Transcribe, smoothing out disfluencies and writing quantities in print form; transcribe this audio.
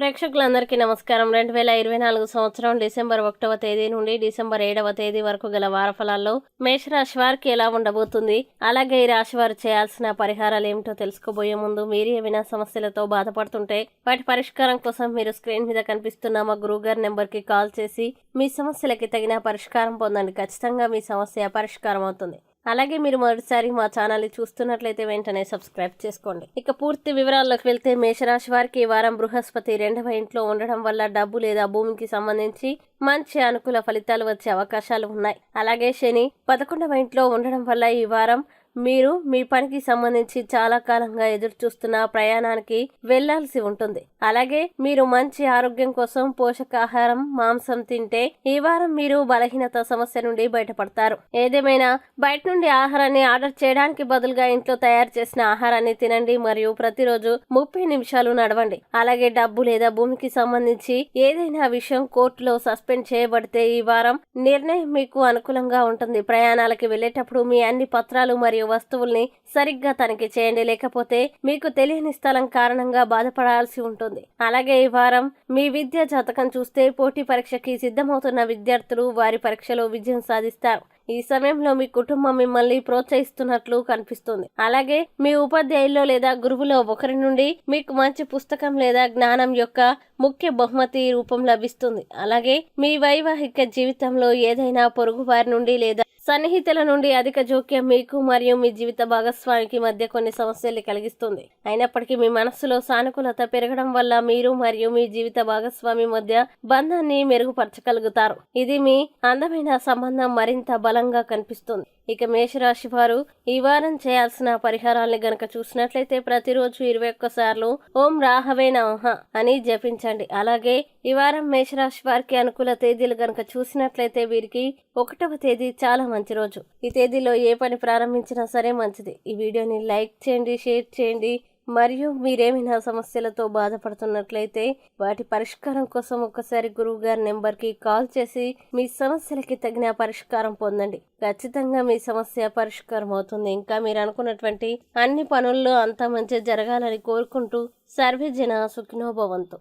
ప్రేక్షకులందరికీ నమస్కారం. 2024 సంవత్సరం డిసెంబర్ 1వ తేదీ నుండి డిసెంబర్ 7వ తేదీ వరకు గల వారఫలాల్లో మేషరాశి వారికి ఎలా ఉండబోతుంది, అలాగే ఈ రాశి వారు చేయాల్సిన పరిహారాలు ఏమిటో తెలుసుకోబోయే ముందు మీరు ఏమైనా సమస్యలతో బాధపడుతుంటే వాటి పరిష్కారం కోసం మీరు స్క్రీన్ మీద కనిపిస్తున్న మా గురువుగారి నెంబర్కి కాల్ చేసి మీ సమస్యలకి తగిన పరిష్కారం పొందండి. ఖచ్చితంగా మీ సమస్య పరిష్కారం అవుతుంది. అలాగే మీరు మొదటిసారి మా ఛానల్ని చూస్తున్నట్లయితే వెంటనే సబ్స్క్రైబ్ చేసుకోండి. ఇక పూర్తి వివరాల్లోకి వెళ్తే మేషరాశి వారికి ఈ వారం బృహస్పతి 2వ ఇంట్లో ఉండడం వల్ల డబ్బు లేదా భూమికి సంబంధించి మంచి అనుకూల ఫలితాలు వచ్చే అవకాశాలు ఉన్నాయి. అలాగే శని 11వ ఇంట్లో ఉండడం వల్ల ఈ వారం మీరు మీ పనికి సంబంధించి చాలా కాలంగా ఎదురు చూస్తున్న ప్రయాణానికి వెళ్లాల్సి ఉంటుంది. అలాగే మీరు మంచి ఆరోగ్యం కోసం పోషకాహారం మాంసం తింటే ఈ వారం మీరు బలహీనత సమస్య నుండి బయటపడతారు. ఏదేమైనా బయట నుండి ఆహారాన్ని ఆర్డర్ చేయడానికి బదులుగా ఇంట్లో తయారు చేసిన ఆహారాన్ని తినండి మరియు ప్రతిరోజు 30 నిమిషాలు నడవండి. అలాగే డబ్బు లేదా భూమికి సంబంధించి ఏదైనా విషయం కోర్టులో సస్పెండ్ చేయబడితే ఈ వారం నిర్ణయం మీకు అనుకూలంగా ఉంటుంది. ప్రయాణాలకి వెళ్లేటప్పుడు మీ అన్ని పత్రాలు మరియు వస్తువుల్ని సరిగ్గా తనిఖీ చేయండి, లేకపోతే మీకు తెలియని స్థలం కారణంగా బాధపడాల్సి ఉంటుంది. అలాగే ఈ వారం మీ విద్యా జాతకం చూస్తే పోటీ పరీక్షకి సిద్ధమవుతున్న విద్యార్థులు వారి పరీక్షలో విజయం సాధిస్తారు. ఈ సమయంలో మీ కుటుంబం మిమ్మల్ని ప్రోత్సహిస్తున్నట్లు కనిపిస్తుంది. అలాగే మీ ఉపాధ్యాయుల్లో లేదా గురువులో ఒకరి నుండి మీకు మంచి పుస్తకం లేదా జ్ఞానం యొక్క ముఖ్య బహుమతి రూపం లభిస్తుంది. అలాగే మీ వైవాహిక జీవితంలో ఏదైనా పొరుగు వారి నుండి లేదా సన్నిహితుల నుండి అధిక జోక్యం మీకు మరియు మీ జీవిత భాగస్వామికి మధ్య కొన్ని సమస్యల్ని కలిగిస్తుంది. అయినప్పటికీ మీ మనస్సులో సానుకూలత పెరగడం వల్ల మీరు మరియు మీ జీవిత భాగస్వామి మధ్య బంధాన్ని మెరుగుపరచగలుగుతారు. ఇది మీ అందమైన సంబంధం మరింత బలంగా కనిపిస్తుంది. ఇక మేషరాశి వారు ఈ వారం చేయాల్సిన పరిహారాల్ని గనక చూసినట్లయితే ప్రతిరోజు 21 సార్లు ఓం రాహవే నమః అని జపించండి. అలాగే ఈ వారం మేషరాశి వారికి అనుకూల తేదీలు గనక చూసినట్లయితే వీరికి 1వ తేదీ చాలా మంచి రోజు. ఈ తేదీలో ఏ పని ప్రారంభించినా సరే మంచిది. ఈ వీడియోని లైక్ చేయండి, షేర్ చేయండి. మరియు మీరేమైనా సమస్యలతో బాధపడుతున్నట్లయితే వాటి పరిష్కారం కోసం ఒక్కసారి గురువుగారి నెంబర్కి కాల్ చేసి మీ సమస్యలకి తగిన పరిష్కారం పొందండి. ఖచ్చితంగా మీ సమస్య పరిష్కారం అవుతుంది. ఇంకా మీరు అనుకున్నటువంటి అన్ని పనుల్లో అంతా మంచి జరగాలని కోరుకుంటూ సర్వే జన సుఖినో భవంతు.